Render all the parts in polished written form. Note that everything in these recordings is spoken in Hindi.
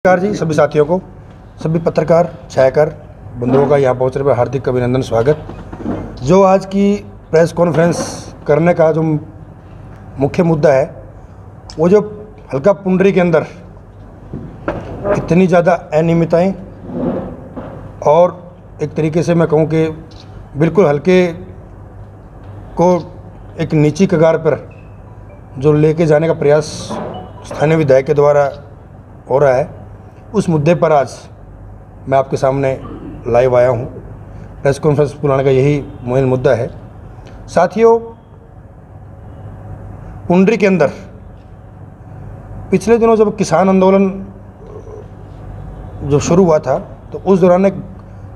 नमस्कार जी सभी साथियों को, सभी पत्रकार छायाकार बंधुओं का यहाँ पहुँचने पर हार्दिक अभिनंदन स्वागत। जो आज की प्रेस कॉन्फ्रेंस करने का जो मुख्य मुद्दा है वो जो हल्का पुंडरी के अंदर इतनी ज़्यादा अनियमितताएँ और एक तरीके से मैं कहूँ कि बिल्कुल हल्के को एक नीची कगार पर जो लेके जाने का प्रयास स्थानीय विधायक के द्वारा हो रहा है, उस मुद्दे पर आज मैं आपके सामने लाइव आया हूँ। प्रेस कॉन्फ्रेंस बुलाने का यही मेन मुद्दा है। साथियों, पुंडरी के अंदर पिछले दिनों जब किसान आंदोलन जो शुरू हुआ था तो उस दौरान एक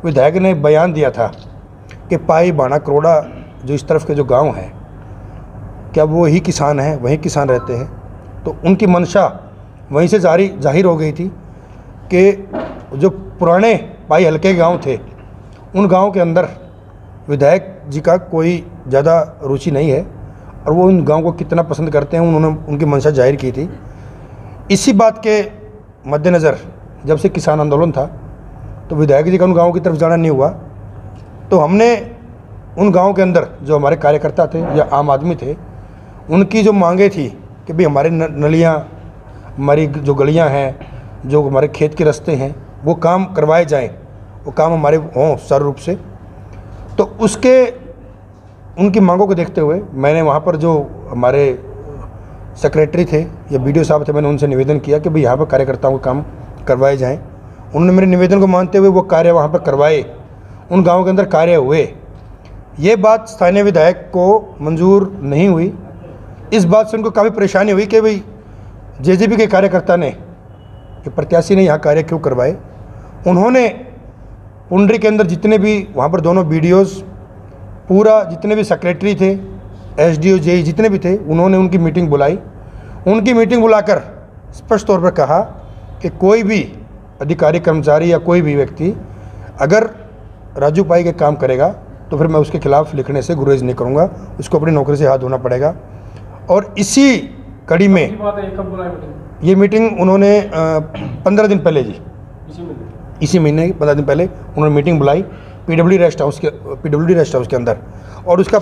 विधायक ने बयान दिया था कि पाई बाणा करोड़ा जो इस तरफ के जो गांव हैं, क्या वो ही किसान हैं, वहीं किसान रहते हैं। तो उनकी मंशा वहीं से जाहिर हो गई थी कि जो पुराने पाई हल्के गांव थे उन गांव के अंदर विधायक जी का कोई ज़्यादा रुचि नहीं है और वो उन गांव को कितना पसंद करते हैं, उन्होंने उनकी मंशा जाहिर की थी। इसी बात के मद्देनज़र जब से किसान आंदोलन था तो विधायक जी का उन गाँव की तरफ जाना नहीं हुआ। तो हमने उन गाँव के अंदर जो हमारे कार्यकर्ता थे या आम आदमी थे, उनकी जो मांगे थी कि भाई हमारी नलियाँ, हमारी जो गलियाँ हैं, जो हमारे खेत के रास्ते हैं, वो काम करवाए जाएं, वो काम हमारे हों सुचारू रूप से। तो उसके उनकी मांगों को देखते हुए मैंने वहाँ पर जो हमारे सेक्रेटरी थे या बीडीओ साहब थे, मैंने उनसे निवेदन किया कि भाई यहाँ पर कार्यकर्ताओं को काम करवाए जाएँ। उन्होंने मेरे निवेदन को मानते हुए वो कार्य वहाँ पर करवाए, उन गाँवों के अंदर कार्य हुए। ये बात स्थानीय विधायक को मंजूर नहीं हुई। इस बात से उनको काफ़ी परेशानी हुई कि भाई जेजेपी के कार्यकर्ता ने, कि प्रत्याशी ने यहाँ कार्य क्यों करवाए। उन्होंने पुंडरी के अंदर जितने भी वहाँ पर दोनों बीडीओज़, पूरा जितने भी सेक्रेटरी थे, एसडीओ जेई जितने भी थे, उन्होंने उनकी मीटिंग बुलाई। उनकी मीटिंग बुलाकर स्पष्ट तौर पर कहा कि कोई भी अधिकारी, कर्मचारी या कोई भी व्यक्ति अगर राजू पाई के काम करेगा तो फिर मैं उसके खिलाफ लिखने से गुरेज नहीं करूँगा, उसको अपनी नौकरी से हाथ धोना पड़ेगा। और इसी कड़ी में ये मीटिंग उन्होंने 15 दिन पहले जी, इसी महीने 15 दिन पहले उन्होंने मीटिंग बुलाई पीडब्ल्यूडी रेस्ट हाउस के अंदर। और उसका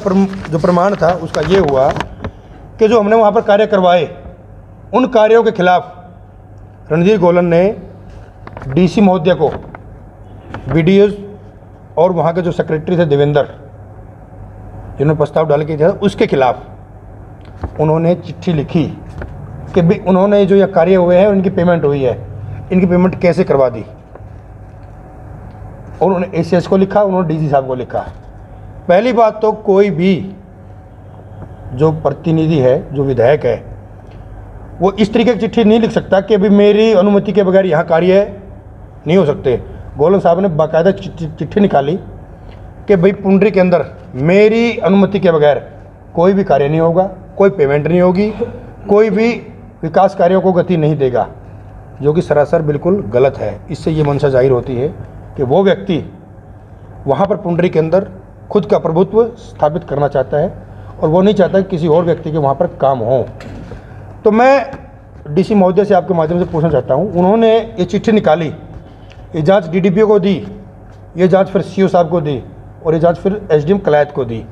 जो प्रमाण था उसका ये हुआ कि जो हमने वहाँ पर कार्य करवाए, उन कार्यों के खिलाफ रणधीर गोलन ने डीसी महोदय को, बीडीओ और वहाँ के जो सेक्रेटरी थे देवेंद्र, जिन्होंने प्रस्ताव डाल के दिया, उसके खिलाफ उन्होंने चिट्ठी लिखी कि भाई उन्होंने जो ये कार्य हुए हैं उनकी पेमेंट हुई है, इनकी पेमेंट कैसे करवा दी। और उन्होंने एसीएस को लिखा, उन्होंने डीजी साहब को लिखा। पहली बात तो कोई भी जो प्रतिनिधि है, जो विधायक है, वो इस तरीके की चिट्ठी नहीं लिख सकता कि अभी मेरी अनुमति के बगैर यहाँ कार्य नहीं हो सकते। गोलन साहब ने बाकायदा चिट्ठी निकाली कि भाई पुंडरी के अंदर मेरी अनुमति के बगैर कोई भी कार्य नहीं होगा, कोई पेमेंट नहीं होगी, कोई भी विकास कार्यों को गति नहीं देगा, जो कि सरासर बिल्कुल गलत है। इससे ये मंशा जाहिर होती है कि वो व्यक्ति वहाँ पर पुंडरी के अंदर खुद का प्रभुत्व स्थापित करना चाहता है और वो नहीं चाहता कि किसी और व्यक्ति के वहाँ पर काम हो। तो मैं डीसी महोदय से आपके माध्यम से पूछना चाहता हूँ, उन्होंने ये चिट्ठी निकाली, ये जांच डीडीपीओ को दी, ये जांच फिर सीओ साहब को दी और ये जांच फिर एसडीएम कलायत को दी।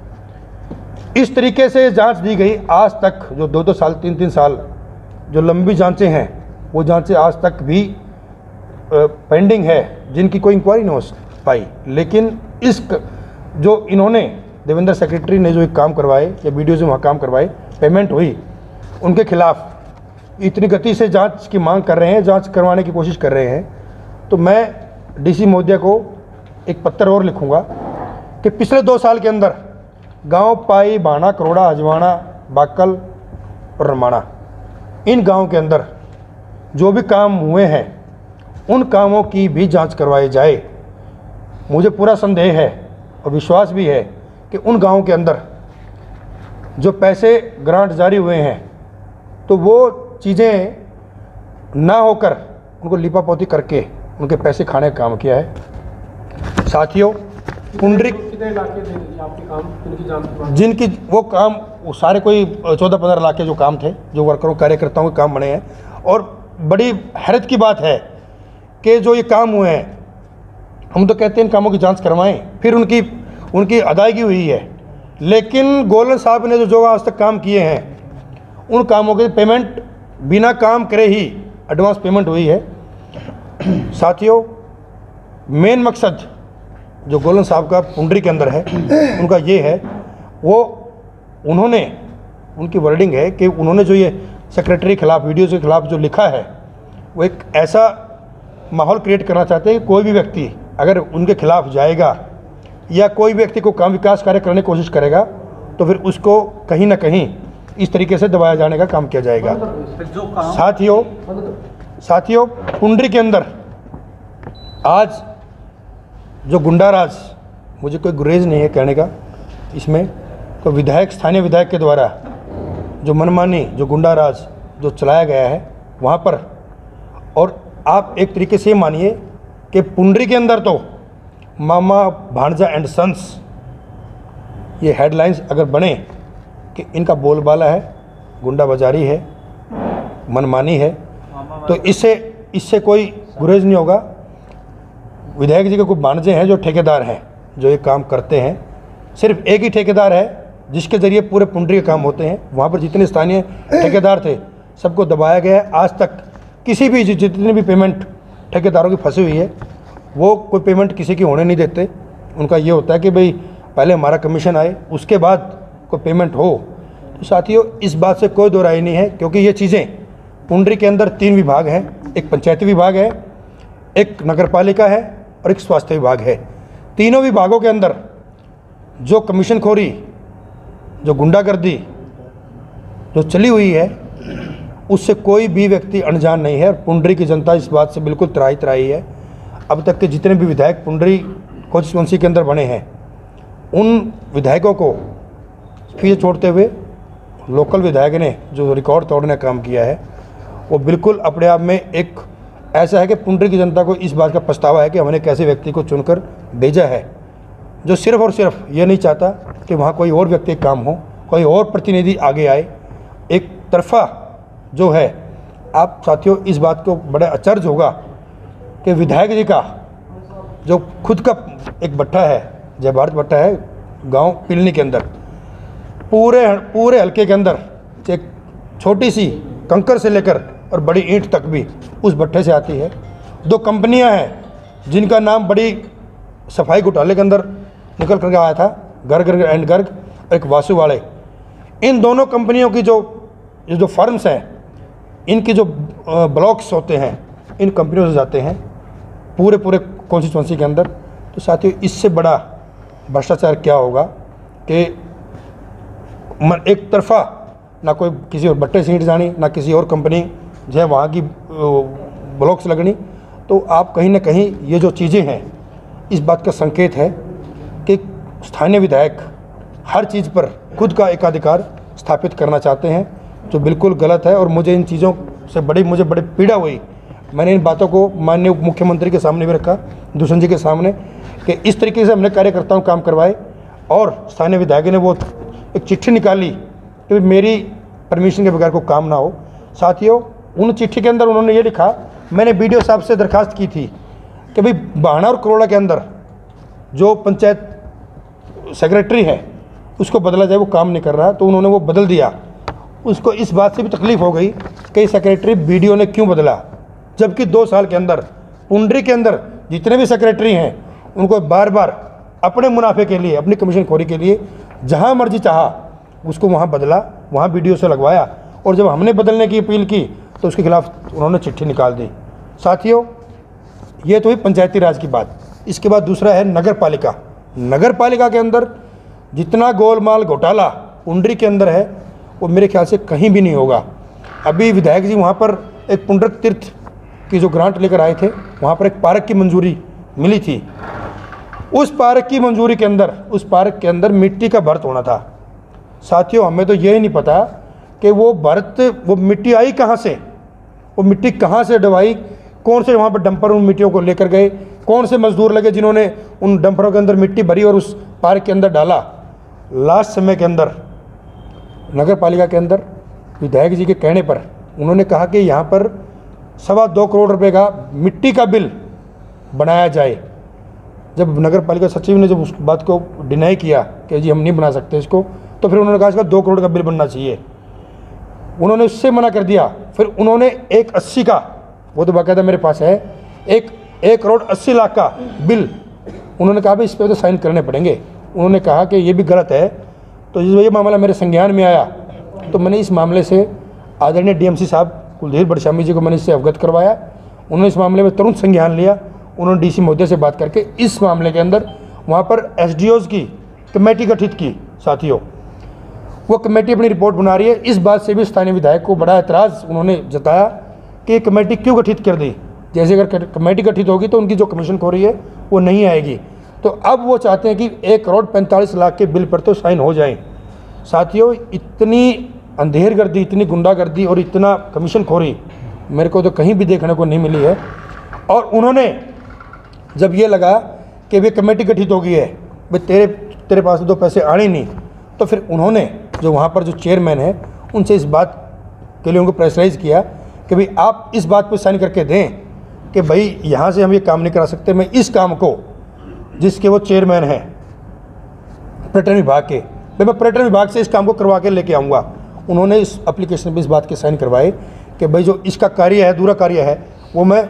इस तरीके से जांच दी गई। आज तक जो 2-2 साल, 3-3 साल जो लंबी जांचें हैं, वो जांचें आज तक भी पेंडिंग है, जिनकी कोई इंक्वायरी नहीं हो पाई। लेकिन इस जो इन्होंने देवेंद्र सेक्रेटरी ने जो एक काम करवाए या वीडियो से वहाँ काम करवाए, पेमेंट हुई, उनके खिलाफ इतनी गति से जांच की मांग कर रहे हैं, जांच करवाने की कोशिश कर रहे हैं। तो मैं डीसी महोदय को एक पत्र और लिखूँगा कि पिछले 2 साल के अंदर गांव पाई बाणा करोड़ा, अजवाना, बाकल और रमाणा, इन गांव के अंदर जो भी काम हुए हैं उन कामों की भी जांच करवाई जाए। मुझे पूरा संदेह है और विश्वास भी है कि उन गांवों के अंदर जो पैसे ग्रांट जारी हुए हैं तो वो चीज़ें ना होकर उनको लिपापोती करके उनके पैसे खाने का काम किया है। साथियों, पुंडरी जिनकी वो काम वो सारे कोई 14-15 लाख के जो काम थे, जो वर्करों कार्यकर्ताओं के काम बने हैं। और बड़ी हैरत की बात है कि जो ये काम हुए हैं, हम तो कहते हैं इन कामों की जांच करवाएं, फिर उनकी अदायगी हुई है। लेकिन गोलन साहब ने जो आज तक काम किए हैं, उन कामों के पेमेंट बिना काम करे ही एडवांस पेमेंट हुई है। साथियों, मेन मकसद जो गोलन साहब का पुंडरी के अंदर है, उनका ये है, उनकी वर्डिंग है कि उन्होंने जो ये सेक्रेटरी के खिलाफ, वीडियोज़ के खिलाफ जो लिखा है, वो एक ऐसा माहौल क्रिएट करना चाहते हैं कि कोई भी व्यक्ति अगर उनके खिलाफ जाएगा या कोई व्यक्ति को काम विकास कार्य करने की कोशिश करेगा तो फिर उसको कहीं ना कहीं इस तरीके से दबाया जाने का काम किया जाएगा। साथियों, पुंडरी के अंदर आज जो गुंडाराज, मुझे कोई गुरेज नहीं है कहने का इसमें, तो विधायक, स्थानीय विधायक के द्वारा जो मनमानी, जो गुंडाराज जो चलाया गया है वहाँ पर, और आप एक तरीके से मानिए कि पुंडरी के अंदर तो मामा भांजा एंड सन्स ये हेडलाइंस अगर बने कि इनका बोलबाला है, गुंडाबाजारी है, मनमानी है, तो इससे कोई गुरेज नहीं होगा। विधायक जी के कुछ भांजे हैं जो ठेकेदार हैं, जो ये काम करते हैं। सिर्फ एक ही ठेकेदार है जिसके ज़रिए पूरे पुंडरी के काम होते हैं। वहाँ पर जितने स्थानीय ठेकेदार थे सबको दबाया गया है। आज तक किसी भी जितनी भी पेमेंट ठेकेदारों की फंसी हुई है, वो कोई पेमेंट किसी की होने नहीं देते। उनका ये होता है कि भाई पहले हमारा कमीशन आए, उसके बाद कोई पेमेंट हो। तो साथियों, इस बात से कोई दो राय नहीं है, क्योंकि ये चीज़ें पुंडरी के अंदर 3 विभाग हैं, एक पंचायती विभाग है, एक नगरपालिका है और एक स्वास्थ्य विभाग है। तीनों विभागों के अंदर जो कमीशन खोरी, जो गुंडागर्दी जो चली हुई है, उससे कोई भी व्यक्ति अनजान नहीं है। पुंडरी की जनता इस बात से बिल्कुल त्राही है। अब तक के जितने भी विधायक पुंडरी कॉन्स्टिट्यूंसी के अंदर बने हैं, उन विधायकों को पीछे छोड़ते हुए लोकल विधायक ने जो रिकॉर्ड तोड़ने का काम किया है, वो बिल्कुल अपने आप में एक ऐसा है कि पुंडरी की जनता को इस बात का पछतावा है कि हमने एक ऐसे व्यक्ति को चुनकर भेजा है जो सिर्फ और सिर्फ ये नहीं चाहता कि वहाँ कोई और व्यक्ति काम हो, कोई और प्रतिनिधि आगे आए। एक तरफा जो है, आप साथियों इस बात को बड़ा अचरज होगा कि विधायक जी का जो खुद का एक भट्टा है, जय भारत भट्टा है, गांव पिलनी के अंदर, पूरे हलके के अंदर एक छोटी सी कंकर से लेकर और बड़ी ईंट तक भी उस भट्टे से आती है। 2 कंपनियां हैं जिनका नाम बड़ी सफाई घोटाले के अंदर निकल करके आया था, गर्ग एंड गर्ग, एक वासु वाले। इन दोनों कंपनियों की जो फर्म्स हैं, इनके जो ब्लॉक्स होते हैं, इन कंपनियों से जाते हैं पूरे कॉन्स्टिट्यूंसी के अंदर। तो साथियों, इससे बड़ा भ्रष्टाचार क्या होगा कि एक तरफा ना कोई किसी और बट्टे सीट जानी, ना किसी और कंपनी जो है वहाँ की ब्लॉक्स लगनी। तो आप कहीं ना कहीं ये जो चीज़ें हैं, इस बात का संकेत है कि स्थानीय विधायक हर चीज़ पर खुद का एकाधिकार स्थापित करना चाहते हैं, जो बिल्कुल गलत है। और मुझे इन चीज़ों से बड़ी पीड़ा हुई। मैंने इन बातों को माननीय उप मुख्यमंत्री के सामने भी रखा, दूषण जी के सामने, कि इस तरीके से हमने कार्यकर्ताओं काम करवाए और स्थानीय विधायक ने वो एक चिट्ठी निकाली कि मेरी परमिशन के बगैर को काम ना हो। साथियों, उन चिट्ठी के अंदर उन्होंने ये लिखा, मैंने बीडीओ साहब से दरखास्त की थी कि भाई बाणा और करोड़ा के अंदर जो पंचायत सेक्रेटरी है उसको बदला जाए, वो काम नहीं कर रहा। तो उन्होंने वो बदल दिया। उसको इस बात से भी तकलीफ़ हो गई कि सेक्रेटरी बीडीओ ने क्यों बदला, जबकि 2 साल के अंदर पुंडरी के अंदर जितने भी सेक्रेटरी हैं उनको बार बार अपने मुनाफे के लिए, अपनी कमीशन खोरी के लिए जहाँ मर्जी चाहा उसको वहाँ बदला, वहाँ बीडीओ से लगवाया। और जब हमने बदलने की अपील की तो उसके खिलाफ उन्होंने चिट्ठी निकाल दी। साथियों, ये तो हुई पंचायती राज की बात। इसके बाद दूसरा है नगर पालिका। नगर पालिका के अंदर जितना गोलमाल घोटाला पुंडरी के अंदर है, वो मेरे ख्याल से कहीं भी नहीं होगा। अभी विधायक जी वहाँ पर एक पुंडरक तीर्थ की जो ग्रांट लेकर आए थे, वहाँ पर एक पार्क की मंजूरी मिली थी। उस पार्क की मंजूरी के अंदर, उस पार्क के अंदर मिट्टी का भर्त होना था। साथियों, हमें तो यही नहीं पता कि वो मिट्टी आई कहाँ से, वो मिट्टी कहाँ से डवाई, कौन से वहाँ पर डंपर उन मिट्टियों को लेकर गए, कौन से मजदूर लगे जिन्होंने उन डंपरों के अंदर मिट्टी भरी और उस पार्क के अंदर डाला। लास्ट समय के अंदर नगर पालिका के अंदर विधायक जी के कहने पर उन्होंने कहा कि यहाँ पर 2.25 करोड़ रुपए का मिट्टी का बिल बनाया जाए। जब नगर पालिका सचिव ने जब उस बात को डिनाई किया कि जी हम नहीं बना सकते इसको, तो फिर उन्होंने कहा इसका 2 करोड़ का बिल बनना चाहिए। उन्होंने उससे मना कर दिया। फिर उन्होंने 1.80 का, वो तो बाकायदा मेरे पास है, 1 करोड़ 80 लाख का बिल उन्होंने कहा भाई इस पर तो साइन करने पड़ेंगे। उन्होंने कहा कि ये भी गलत है। तो ये मामला मेरे संज्ञान में आया तो मैंने इस मामले से आदरणीय डीएमसी साहब कुलधीर बड़शामी जी को मैंने इससे अवगत करवाया। उन्होंने इस मामले में तुरंत संज्ञान लिया। उन्होंने डीसी महोदय से बात करके इस मामले के अंदर वहाँ पर एसडीओज़ की कमेटी गठित की। साथियों, वो कमेटी अपनी रिपोर्ट बना रही है। इस बात से भी स्थानीय विधायक को बड़ा एतराज़ उन्होंने जताया कि ये कमेटी क्यों गठित कर दी। जैसे अगर कमेटी गठित होगी तो उनकी जो कमीशन खोरी है वो नहीं आएगी। तो अब वो चाहते हैं कि 1 करोड़ 45 लाख के बिल पर तो साइन हो जाएं। साथियों, इतनी अंधेरगर्दी, इतनी गुंडागर्दी और इतना कमीशन खोरी मेरे को तो कहीं भी देखने को नहीं मिली है। और उन्होंने जब ये लगा कि वे कमेटी गठित हो गई है, भाई तेरे पास तो पैसे आने नहीं, तो फिर उन्होंने जो वहाँ पर जो चेयरमैन है उनसे इस बात के लिए उनको प्रेशराइज़ किया कि भाई आप इस बात पर साइन करके दें कि भाई यहाँ से हम ये काम नहीं करा सकते। मैं इस काम को, जिसके वो चेयरमैन हैं पर्यटन विभाग के, भाई मैं पर्यटन विभाग से इस काम को करवा के लेके आऊँगा। उन्होंने इस एप्लीकेशन पे इस बात के साइन करवाए कि भाई जो इसका कार्य है, अधूरा कार्य है, वो मैं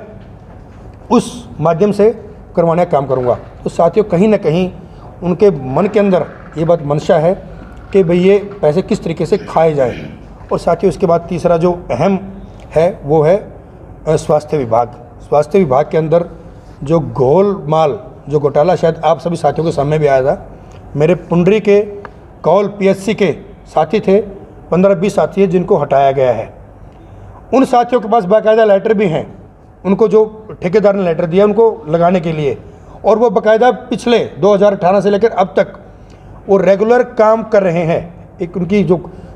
उस माध्यम से करवाने का काम करूँगा। तो साथियों, कहीं ना कहीं उनके मन के अंदर ये बात मंशा है कि भाई ये पैसे किस तरीके से खाए जाए। और साथियों, इसके बाद तीसरा जो अहम है वो है स्वास्थ्य विभाग। स्वास्थ्य विभाग के अंदर जो गोलमाल, जो घोटाला शायद आप सभी साथियों के सामने भी आया था। मेरे पुंडरी के कौल पीएचसी के साथी थे, 15-20 साथी है जिनको हटाया गया है। उन साथियों के पास बाकायदा लेटर भी हैं, उनको जो ठेकेदार ने लेटर दिया उनको लगाने के लिए, और वो बाकायदा पिछले 2018 से लेकर अब तक वो रेगुलर काम कर रहे हैं। एक उनकी जो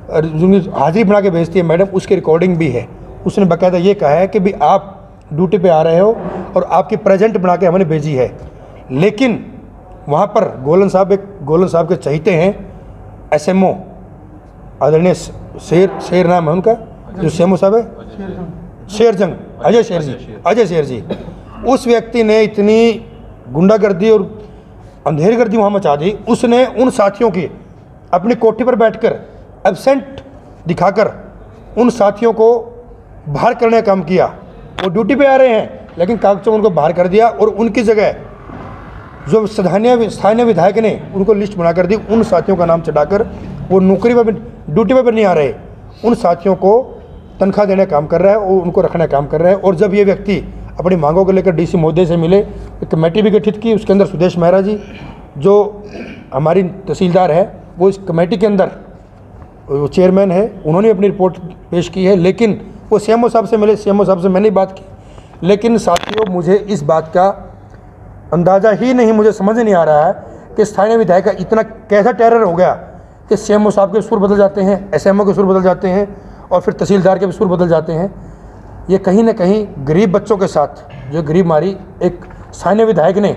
हाजिरी बना के भेजती है मैडम, उसकी रिकॉर्डिंग भी है। उसने बाकायदा ये कहा है कि भाई आप ड्यूटी पे आ रहे हो और आपकी प्रेजेंट बना के हमने भेजी है। लेकिन वहाँ पर गोलन साहब के चहीते हैं एसएमओ, आदरणीय शेर नाम है उनका, जो सीएमओ साहब है, शेरजंग, अजय शेर जी। उस व्यक्ति ने इतनी गुंडागर्दी और अंधेरगर्दी वहाँ मचा दी। उसने उन साथियों की अपनी कोठी पर बैठकर एब्सेंट दिखाकर उन साथियों को बाहर करने का काम किया। वो ड्यूटी पे आ रहे हैं लेकिन कागजों उनको बाहर कर दिया और उनकी जगह जो स्थानीय विधायक ने उनको लिस्ट बनाकर दी, उन साथियों का नाम चढ़ाकर वो नौकरी पर, ड्यूटी पर भी नहीं आ रहे, उन साथियों को तनख्वाह देने का काम कर रहा है और उनको रखने का काम कर रहा है। और जब ये व्यक्ति अपनी मांगों को लेकर डीसी महोदय से मिले, एक कमेटी भी गठित की। उसके अंदर सुदेश मेहरा जी जो हमारी तहसीलदार है, वो इस कमेटी के अंदर वो चेयरमैन है, उन्होंने अपनी रिपोर्ट पेश की है। लेकिन वो सीएमओ साहब से मिले, सीएमओ साहब से मैंने बात की। लेकिन साथियों, मुझे इस बात का अंदाज़ा ही नहीं, मुझे समझ नहीं आ रहा है कि स्थानीय विधायक का इतना कैसा टेरर हो गया कि सीएमओ साहब के सुर बदल जाते हैं, एसएमओ के सुर बदल जाते हैं और फिर तहसीलदार के भी सुर बदल जाते हैं। ये कहीं ना कहीं गरीब बच्चों के साथ जो गरीब मारी एक स्थानीय विधायक ने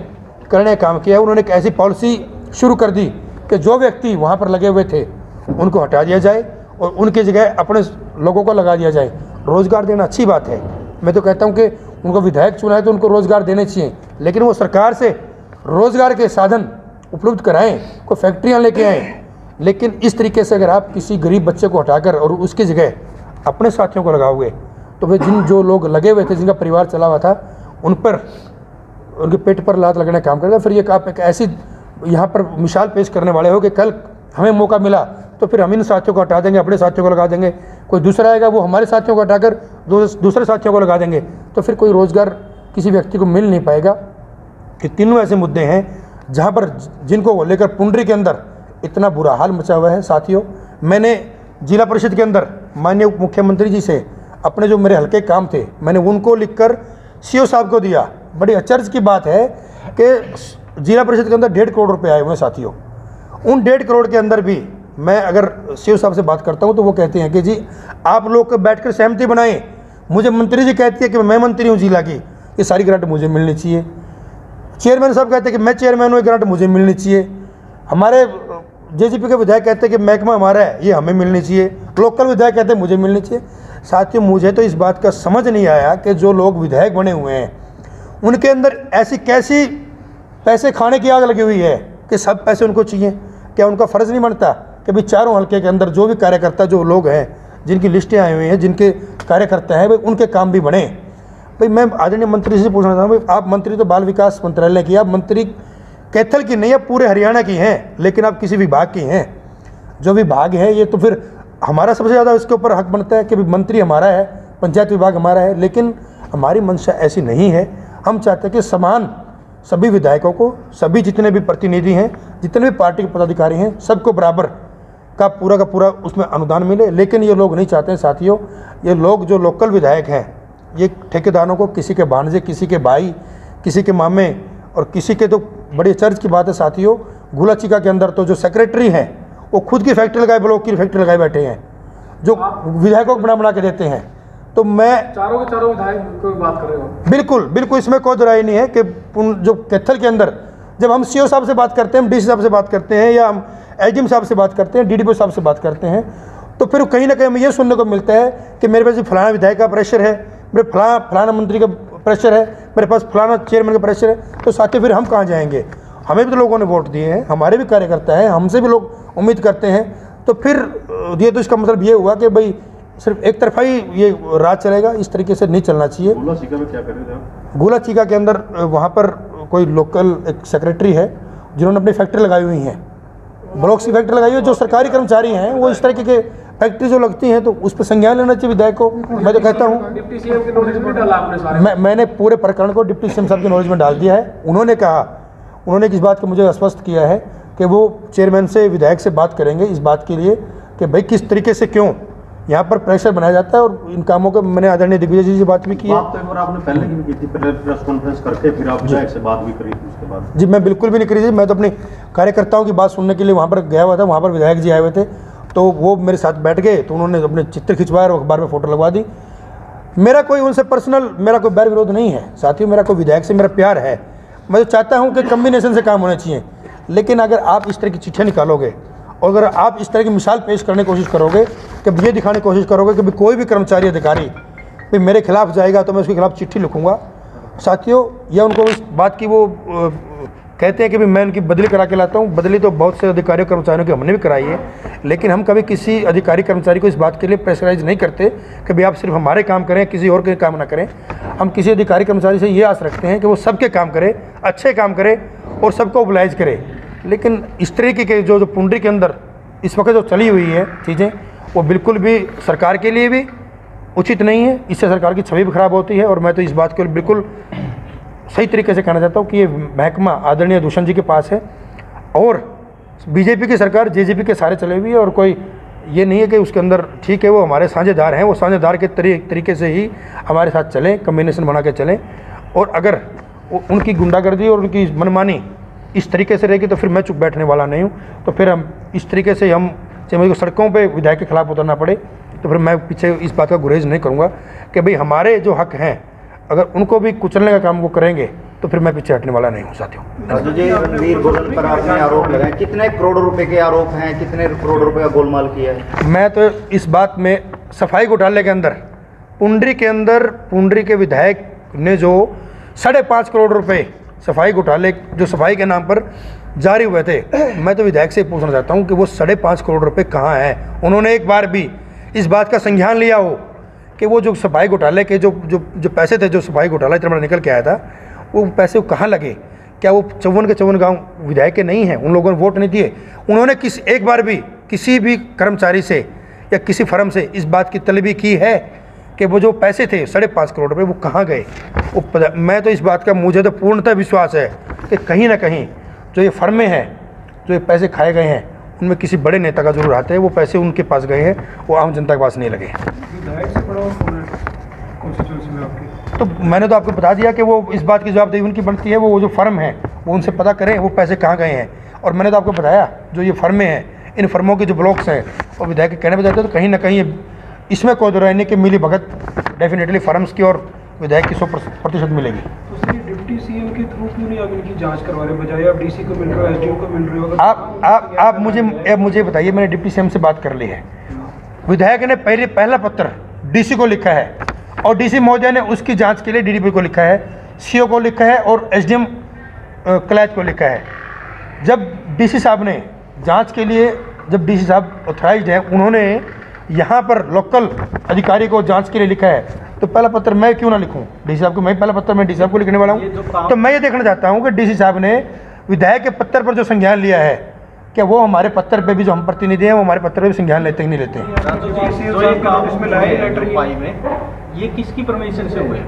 करने का काम किया। उन्होंने एक ऐसी पॉलिसी शुरू कर दी कि जो व्यक्ति वहाँ पर लगे हुए थे उनको हटा दिया जाए और उनकी जगह अपने लोगों को लगा दिया जाए। रोज़गार देना अच्छी बात है, मैं तो कहता हूँ कि उनको विधायक चुना है तो उनको रोज़गार देने चाहिए, लेकिन वो सरकार से रोज़गार के साधन उपलब्ध कराएं, कोई फैक्ट्रियाँ लेके आएँ। लेकिन इस तरीके से अगर आप किसी गरीब बच्चे को हटाकर और उसकी जगह अपने साथियों को लगाओगे तो फिर जो लोग लगे हुए थे, जिनका परिवार चला हुआ था, उन पर, उनके पेट पर लात लगने का काम करेगा। फिर ये आप एक ऐसी यहाँ पर मिसाल पेश करने वाले हो कि कल हमें मौका मिला तो फिर हम इन साथियों को हटा देंगे, अपने साथियों को लगा देंगे। कोई दूसरा आएगा, वो हमारे साथियों को हटाकर दूसरे साथियों को लगा देंगे, तो फिर कोई रोज़गार किसी व्यक्ति को मिल नहीं पाएगा। ये तीनों ऐसे मुद्दे हैं जहाँ पर जिनको लेकर पुंडरी के अंदर इतना बुरा हाल मचा हुआ है। साथियों, मैंने जिला परिषद के अंदर माननीय उप मुख्यमंत्री जी से अपने जो मेरे हल्के काम थे, मैंने उनको लिखकर सीओ साहब को दिया। बड़ी अचरज की बात है कि जिला परिषद के अंदर 1.5 करोड़ रुपए आए हुए हैं। साथियों, उन 1.5 करोड़ के अंदर भी मैं अगर सीओ साहब से बात करता हूं तो वो कहते हैं कि जी आप लोग बैठकर सहमति बनाएं। मुझे मंत्री जी कहती है कि मैं मंत्री हूं जिला की, ये सारी ग्रांट मुझे मिलनी चाहिए। चेयरमैन साहब कहते हैं कि मैं चेयरमैन हूँ, ये ग्रांट मुझे मिलनी चाहिए। हमारे जेजीपी के विधायक कहते हैं कि महकमा हमारा है, ये हमें मिलनी चाहिए। लोकल विधायक कहते हैं मुझे मिलनी चाहिए। साथियों मुझे तो इस बात का समझ नहीं आया कि जो लोग विधायक बने हुए हैं उनके अंदर ऐसी कैसी पैसे खाने की आग लगी हुई है कि सब पैसे उनको चाहिए। क्या उनका फ़र्ज़ नहीं बनता कि भाई चारों हल्के के अंदर जो भी कार्यकर्ता जो लोग हैं जिनकी लिस्टें आई हुई हैं जिनके कार्यकर्ता हैं भाई उनके काम भी बने। भाई मैं आदरणीय मंत्री से पूछना चाहता हूँ, भाई आप मंत्री तो बाल विकास मंत्रालय की, आप मंत्री कैथल की नहीं, आप पूरे हरियाणा की हैं, लेकिन आप किसी विभाग की हैं। जो विभाग है ये तो फिर हमारा सबसे ज़्यादा इसके ऊपर हक बनता है कि मंत्री हमारा है, पंचायत विभाग हमारा है, लेकिन हमारी मंशा ऐसी नहीं है। हम चाहते हैं कि समान सभी विधायकों को, सभी जितने भी प्रतिनिधि हैं, जितने भी पार्टी के पदाधिकारी हैं, सबको बराबर का पूरा उसमें अनुदान मिले। लेकिन ये लोग नहीं चाहते हैं साथियों, ये लोग जो लोकल विधायक हैं ये ठेकेदारों को किसी के भांजे, किसी के भाई, किसी के मामे और किसी के, तो बड़ी चर्च की बात है साथियों, गुलाचिका के अंदर तो जो सेक्रेटरी हैं वो खुद की फैक्ट्री लगाए, ब्लॉक की फैक्ट्री लगाए बैठे हैं जो विधायकों को बना के देते हैं। तो मैं चारों के चारों विधायक की बात कर रहे हो। बिल्कुल इसमें कोई दुराई नहीं है कि जो कैथल के अंदर जब हम सीओ साहब से बात करते हैं, हम डीसी साहब से बात करते हैं, या हम एसडीएम साहब से बात करते हैं, डीडीपी साहब से बात करते हैं, तो फिर कहीं ना कहीं हमें ये सुनने को मिलता है कि मेरे पास फलाना विधायक का प्रेशर है, मेरे फलाना मंत्री का प्रेशर है, मेरे पास फलाना चेयरमैन का प्रेशर है। तो साथियों फिर हम कहाँ जाएंगे? हमें भी तो लोगों ने वोट दिए हैं, हमारे भी कार्यकर्ता हैं, हमसे भी लोग उम्मीद करते हैं। तो फिर ये तो इसका मतलब ये हुआ कि भाई सिर्फ एक तरफा ही ये राज चलेगा, इस तरीके से नहीं चलना चाहिए। गुलाचिका में क्या कर रहे थे आप? गुलाचिका के अंदर वहाँ पर कोई लोकल एक सेक्रेटरी है जिन्होंने अपनी फैक्ट्री लगाई हुई हैं, ब्लॉक्स की फैक्ट्री लगाई हुई है। जो सरकारी कर्मचारी हैं वो इस तरीके के फैक्ट्री जो लगती हैं तो उस पर संज्ञान लेना चाहिए विधायक को। मैं तो कहता हूँ डिप्टी सीएम के नॉलेज में डाला आपने सारे? मैंने पूरे प्रकरण को डिप्टी सीएम साहब के नॉलेज में डाल दिया है। उन्होंने इस बात को मुझे आश्वस्त किया है कि वो चेयरमैन से, विधायक से बात करेंगे इस बात के लिए कि भाई किस तरीके से क्यों यहाँ पर प्रेशर बनाया जाता है। और इन कामों को मैंने आदरणीय दिग्विजय जी से बात भी की है। बात तो एक बार आपने पहले की थी, प्रेस कॉन्फ्रेंस करके फिर आप विधायक से बात भी करी थी उसके बाद? जी मैं बिल्कुल भी नहीं करी थी, मैं तो अपने कार्यकर्ताओं की बात सुनने के लिए वहाँ पर गया हुआ था। वहाँ पर विधायक जी आए हुए थे तो वो मेरे साथ बैठ गए, तो उन्होंने अपने चित्र खिंचवाए और अखबार में फ़ोटो लगवा दी। मेरा कोई उनसे पर्सनल मेरा कोई बैर विरोध नहीं है साथियों, मेरा कोई विधायक से मेरा प्यार है। मैं तो चाहता हूँ कि कम्बिनेशन से काम होना चाहिए। लेकिन अगर आप इस तरह की चिट्ठियाँ निकालोगे और अगर आप इस तरह की मिसाल पेश करने की कोशिश करोगे कि ये दिखाने की कोशिश करोगे कि कोई भी कर्मचारी अधिकारी भी मेरे खिलाफ जाएगा तो मैं उसके खिलाफ चिट्ठी लिखूंगा, साथियों या उनको इस बात की वो कहते हैं कि मैं उनकी बदली करा के लाता हूँ। बदली तो बहुत से अधिकारियों कर्मचारियों की हमने भी कराई है, लेकिन हम कभी किसी अधिकारी कर्मचारी को इस बात के लिए प्रेशराइज नहीं करते कि भाई आप सिर्फ हमारे काम करें, किसी और के काम ना करें। हम किसी अधिकारी कर्मचारी से ये आस रखते हैं कि वो सबके काम करे, अच्छे काम करे और सबको ओबलाइज करे। लेकिन इस तरीके के जो पुंडरी के अंदर इस वक्त जो चली हुई है चीज़ें, वो बिल्कुल भी सरकार के लिए भी उचित नहीं है। इससे सरकार की छवि भी खराब होती है। और मैं तो इस बात को बिल्कुल सही तरीके से कहना चाहता हूँ कि ये महकमा आदरणीय दूषण जी के पास है और बीजेपी की सरकार जेजेपी के सारे चले हुए है। और कोई ये नहीं है कि उसके अंदर, ठीक है वो हमारे साझेदार हैं, वो साझेदार के तरीके से ही हमारे साथ चलें, कम्बिनेशन बना के चलें। और अगर उनकी गुंडागर्दी और उनकी मनमानी इस तरीके से रहेगी तो फिर मैं चुप बैठने वाला नहीं हूँ। तो फिर हम इस तरीके से हम चाहे मुझे सड़कों पे विधायक के खिलाफ उतरना पड़े तो फिर मैं पीछे इस बात का गुरेज नहीं करूँगा कि भाई हमारे जो हक हैं अगर उनको भी कुचलने का काम वो करेंगे तो फिर मैं पीछे हटने वाला नहीं हूँ साथियों। जी रणवीर गोलन पर आपने आरोप लगाए, कितने करोड़ रुपए के आरोप हैं, कितने करोड़ रुपए का गोलमाल किया है? मैं तो इस बात में सफाई घोटाले के अंदर पुंडरी के विधायक ने जो 5.5 करोड़ रुपए सफाई घोटाले जो सफाई के नाम पर जारी हुए थे, मैं तो विधायक से पूछना चाहता हूं कि वो 5.5 करोड़ रुपए कहाँ हैं? उन्होंने एक बार भी इस बात का संज्ञान लिया हो कि वो जो सफाई घोटाले के जो पैसे थे, जो सफाई घोटाला इतना बड़ा निकल के आया था, वो पैसे कहाँ लगे? क्या वो 54 के 54 गाँव विधायक के नहीं हैं? उन लोगों ने वोट नहीं दिए? उन्होंने एक बार भी किसी भी कर्मचारी से या किसी फर्म से इस बात की तलबी की है कि वो जो पैसे थे 5.5 करोड़ रुपए वो कहाँ गए? मैं तो इस बात का, मुझे तो पूर्णतः विश्वास है कि कहीं ना कहीं जो ये फर्में हैं, जो ये पैसे खाए गए हैं, उनमें किसी बड़े नेता का जरूर हाथ है। वो पैसे उनके पास गए हैं, वो आम जनता के पास नहीं लगे। तो मैंने तो आपको बता दिया कि वो इस बात की जवाबदेही उनकी बनती है। वो जो फर्म है वो उनसे पता करें वो पैसे कहाँ गए हैं। और मैंने तो आपको बताया जो ये फर्में हैं, इन फर्मों के जो ब्लॉक्स हैं और विधायक के कहने पर जाते हैं तो कहीं ना कहीं इसमें कोई दुराई नहीं कि मिली भगत डेफिनेटली फर्म्स की और विधायक की 100% मिलेगी। तो डिप्टी सीएम के थ्रू क्यों नहीं आप इनकी जांच करवा रहे, बजाय आप डीसी को मिल रहे हो, एसडीएम को मिल रहे हो? आप मुझे बताइए, मैंने डिप्टी सीएम से बात कर ली है। विधायक ने पहला पत्र डीसी को लिखा है और डीसी महोदय ने उसकी जांच के लिए डीडीपी को लिखा है, सीओ को लिखा है और एसडीएम कलैच को लिखा है। जब डीसी साहब ने जांच के लिए, जब डीसी साहब ऑथराइज्ड हैं, उन्होंने यहाँ पर लोकल अधिकारी को जांच के लिए लिखा है, तो पहला पत्र मैं क्यों ना लिखूं डीसी साहब को? मैं पहला पत्र मैं डीसी साहब को लिखने वाला हूँ। तो मैं ये देखना चाहता हूँ कि डीसी साहब ने विधायक के पत्र पर जो संज्ञान लिया है, क्या वो हमारे पत्र पे भी जो हम प्रतिनिधि हैं वो हमारे पत्र पे भी संज्ञान लेते ही नहीं लेते हैं? ये किसकी परमिशन से हुए?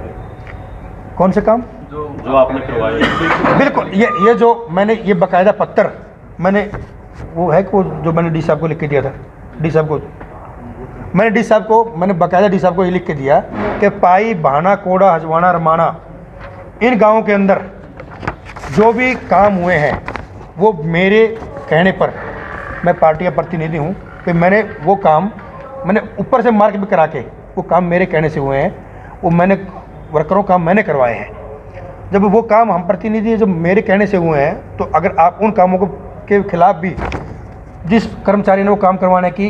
कौन से काम जो आपने करवाया? बिल्कुल, ये जो मैंने ये बाकायदा पत्र मैंने वो है कि वो जो मैंने डी साहब को लिख के दिया था, डी साहब को मैंने बाकायदा डी साहब को ये लिख के दिया कि पाई, भाना, कोड़ा, हजवाना, रमाना, इन गांवों के अंदर जो भी काम हुए हैं वो मेरे कहने पर, मैं पार्टी का प्रतिनिधि हूँ, कि मैंने वो काम मैंने ऊपर से मार्क भी करा के वो काम मेरे कहने से हुए हैं, वो मैंने वर्करों काम मैंने करवाए हैं। जब वो काम हम प्रतिनिधि हैं, जब मेरे कहने से हुए हैं, तो अगर आप उन कामों को के खिलाफ भी जिस कर्मचारी ने वो काम करवाने की,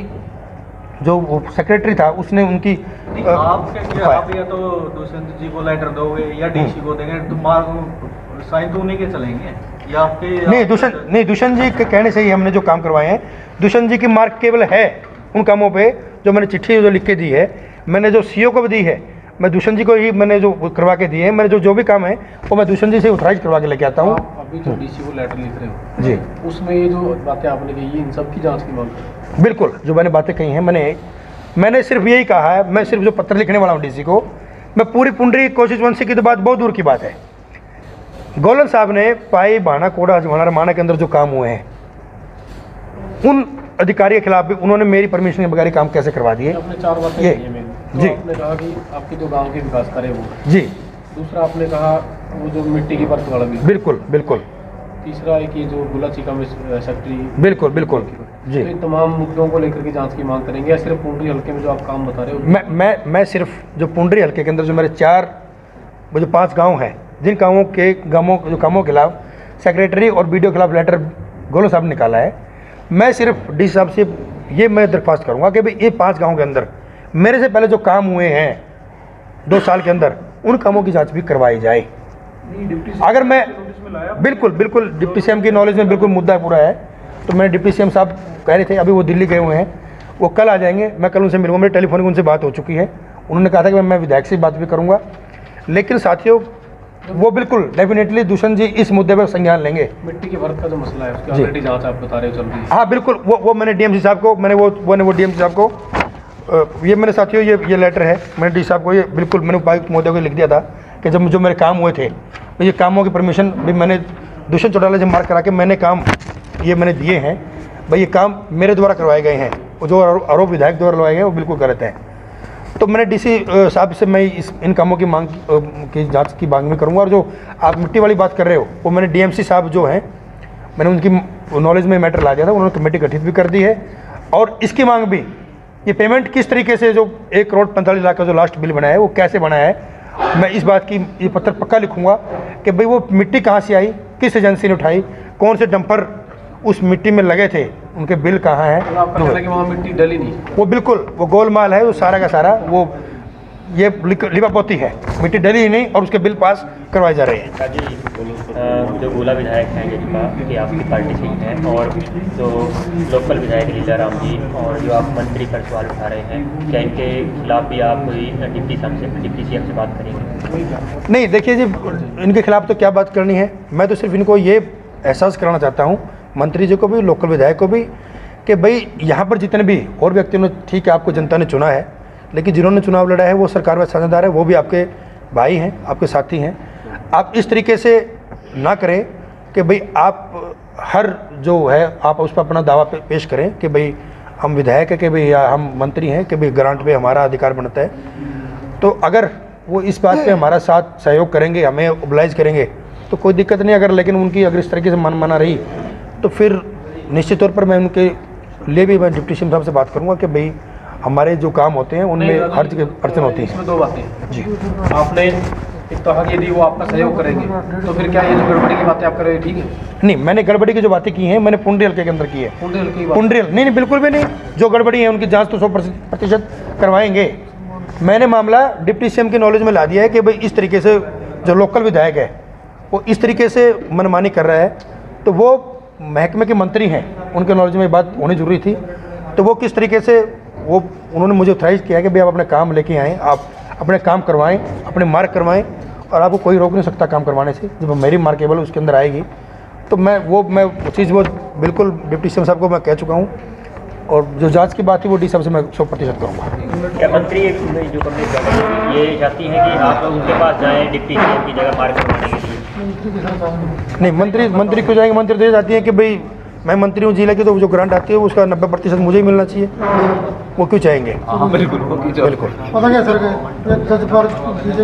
जो वो सेक्रेटरी था, उसने उनकी आप या तो दुष्यंत जी को लेटर दोगे या डीसी को देंगे, तो साइन तो उन्हीं के चलेंगे या आपके? नहीं, दुष्यंत जी के कहने से ही हमने जो काम करवाए हैं। दुष्यंत जी की मार्क केवल है उन कामों पे जो मैंने चिट्ठी जो लिख के दी है, मैंने जो सीओ को भी दी है, मैं दुष्यंत जी को ही मैंने जो करवा के दिए हैं। मैंने जो भी काम है वो मैं दुष्यंत जी से ऑथराइज करवा के लेके आता हूँ। अभी जो डीसी को लेटर लिख रहे हो जी, उसमें ये जो बातें आपने कही इन सब की जांच की मांग है? बिल्कुल, जो मैंने बातें कही हैं, मैंने सिर्फ यही कहा है, मैं सिर्फ जो पत्र लिखने वाला हूँ डीसी को, मैं पूरी पुंडरी कोशिश वंशी की तो बात बहुत दूर की बात है। गोलन साहब ने पाई, भाना, कोड़ा, हजवाना, रमाना के अंदर जो काम हुए हैं, उन अधिकारी के खिलाफ भी उन्होंने मेरी परमिशन के बगैर काम कैसे करवा दिए? आपने 4 बातें ये कही हैं मैंने। जी, आपने कहा कि आपके जो गांव के विकास कार्य वो, जी, दूसरा आपने कहा वो जो मिट्टी की परत वाला भी, बिल्कुल बिल्कुल, तीसरा है कि जो गुला चिका में फैक्ट्री, बिल्कुल बिल्कुल जी। तो इन तमाम मुद्दों को लेकर के जांच की मांग करेंगे या सिर्फ पुंडरी हल्के में जो आप काम बता रहे हो? मैं सिर्फ जो पुंडरी हल्के के अंदर जो मेरे 5 गांव हैं, जिन कामों के खिलाफ सेक्रेटरी और बीडीओ के खिलाफ लेटर गोलन साहब ने निकाला है, मैं सिर्फ डी साहब से ये मैं दरख्वास्त करूंगा कि भाई ये 5 गांव के अंदर मेरे से पहले जो काम हुए हैं 2 साल के अंदर, उन कामों की जांच भी करवाई जाए। अगर मैं बिल्कुल डिप्टी सीएम की नॉलेज में बिल्कुल मुद्दा पूरा है, तो मैं डिप्टी सीएम साहब कह रहे थे, अभी वो दिल्ली गए हुए हैं, वो कल आ जाएंगे, मैं कल उनसे मिलूंगा, मेरी टेलीफोनिक उनसे बात हो चुकी है। उन्होंने कहा था कि मैं विधायक से बात भी करूँगा, लेकिन साथियों वो बिल्कुल डेफिनेटली दुष्यंत जी इस मुद्दे पर संज्ञान लेंगे। मिट्टी की परत का जो मसला है उसकी ऑलरेडी जांच आप बता रहे हो चल रही है? हाँ बिल्कुल, वो मैंने डीएमसी साहब को वो डीएमसी साहब को ये मैंने साथियों ये लेटर है, मैंने डी साहब को ये बिल्कुल मैंने उपायुक्त महोदय को लिख दिया था कि जब जो मेरे काम हुए थे, ये कामों की परमिशन भी मैंने दुष्यंत चौटाला से मार्क करा के मैंने काम ये मैंने दिए हैं, भाई ये काम मेरे द्वारा करवाए गए हैं, और जो आरोप विधायक द्वारा लगाए गए हैं वो बिल्कुल गलत है। तो मैंने डीसी साहब से मैं इन कामों की मांग की जांच की मांग भी करूंगा। और जो आप मिट्टी वाली बात कर रहे हो, वो मैंने डीएमसी साहब जो हैं, मैंने उनकी नॉलेज में मैटर ला दिया था, उन्होंने कमेटी गठित भी कर दी है। और इसकी मांग भी, ये पेमेंट किस तरीके से, जो 1,45,00,000 का जो लास्ट बिल बनाया है वो कैसे बनाया है, मैं इस बात की ये पत्र पक्का लिखूंगा कि भाई वो मिट्टी कहाँ से आई, किस एजेंसी ने उठाई, कौन से डंपर उस मिट्टी में लगे थे, उनके बिल कहाँ हैं। तो आपका कहना है कि वहाँ मिट्टी डली नहीं? वो बिल्कुल वो गोलमाल है, वो सारा का सारा वो ये लिपापोती है, मिट्टी डली ही नहीं, और उसके बिल पास करवाए जा रहे हैं। जो गोला विधायक हैं जिनका कि आपकी पार्टी से ही हैं, और जो लोकल विधायक लीलाराम जी, और जो आप मंत्री पर सवाल उठा रहे हैं, क्या इनके खिलाफ भी आप कोई डिप्टी सीएम से बात करेंगे? नहीं, देखिए जी, इनके खिलाफ तो क्या बात करनी है, मैं तो सिर्फ इनको ये एहसास कराना चाहता हूँ, मंत्री जी को भी, लोकल विधायक को भी, कि भाई यहाँ पर जितने भी और व्यक्तियों ने, ठीक है आपको जनता ने चुना है, लेकिन जिन्होंने चुनाव लड़ा है वो सरकार में साझेदार है, वो भी आपके भाई हैं, आपके साथी हैं। आप इस तरीके से ना करें कि भाई आप हर जो है आप उस पर अपना दावा पेश करें कि भाई हम विधायक है, कि भाई या हम मंत्री हैं, कि भाई ग्रांट पे हमारा अधिकार बनता है। तो अगर वो इस बात पे हमारा साथ सहयोग करेंगे, हमें ओबलाइज करेंगे, तो कोई दिक्कत नहीं। अगर लेकिन उनकी अगर इस तरीके से मनमाना रही, तो फिर निश्चित तौर पर मैं उनके लिए भी मैं डिप्टी सीएम साहब से बात करूँगा कि भाई हमारे जो काम होते हैं उनमें हर जगह अड़चन होती है। इसमें 2 बातें जी, आपने एक तो हक यदि वो आपका सहयोग करेंगे, तो फिर क्या ये जो गड़बड़ी की बातें आप कर रहे हो ठीक है? नहीं, मैंने गड़बड़ी की जो बातें की हैं मैंने पुंडरी हल्के के अंदर की है। पुंडरी हल्के की बात? पुंडरी नहीं, बिल्कुल भी नहीं। जो गड़बड़ी है उनकी जांच तो 100% करवाएंगे। मैंने मामला डिप्टी सीएम की नॉलेज में ला दिया है कि भाई इस तरीके से जो लोकल विधायक है वो इस तरीके से मनमानी कर रहा है, तो वो महकमे के मंत्री हैं, उनके नॉलेज में बात होनी जरूरी थी। तो वो किस तरीके से वो उन्होंने मुझे ऑथराइज किया कि भाई आप अपने काम लेके आएँ, आप अपने काम करवाएं, अपने मार्क करवाएं, और आपको कोई रोक नहीं सकता काम करवाने से। जब मेरी मार्केबल उसके अंदर आएगी तो मैं वो चीज़ वो बिल्कुल डिप्टी सीएम साहब को मैं कह चुका हूँ, और जो जांच की बात थी वो डी साहब से मैं 100% करूँगा। क्या मंत्री जो कमिटी ये चाहती हैं कि आप उनके पास जाएं डिप्टी सीएम की जगह मार्क करवाने के लिए? नहीं, मंत्री क्यों जाएंगे? मंत्री तो ये चाहती हैं कि भाई मैं मंत्री हूँ जिले की, तो जो ग्रांट आती है उसका 90% मुझे ही मिलना चाहिए, वो क्यों चाहेंगे? बिल्कुल बिल्कुल। पता क्या सर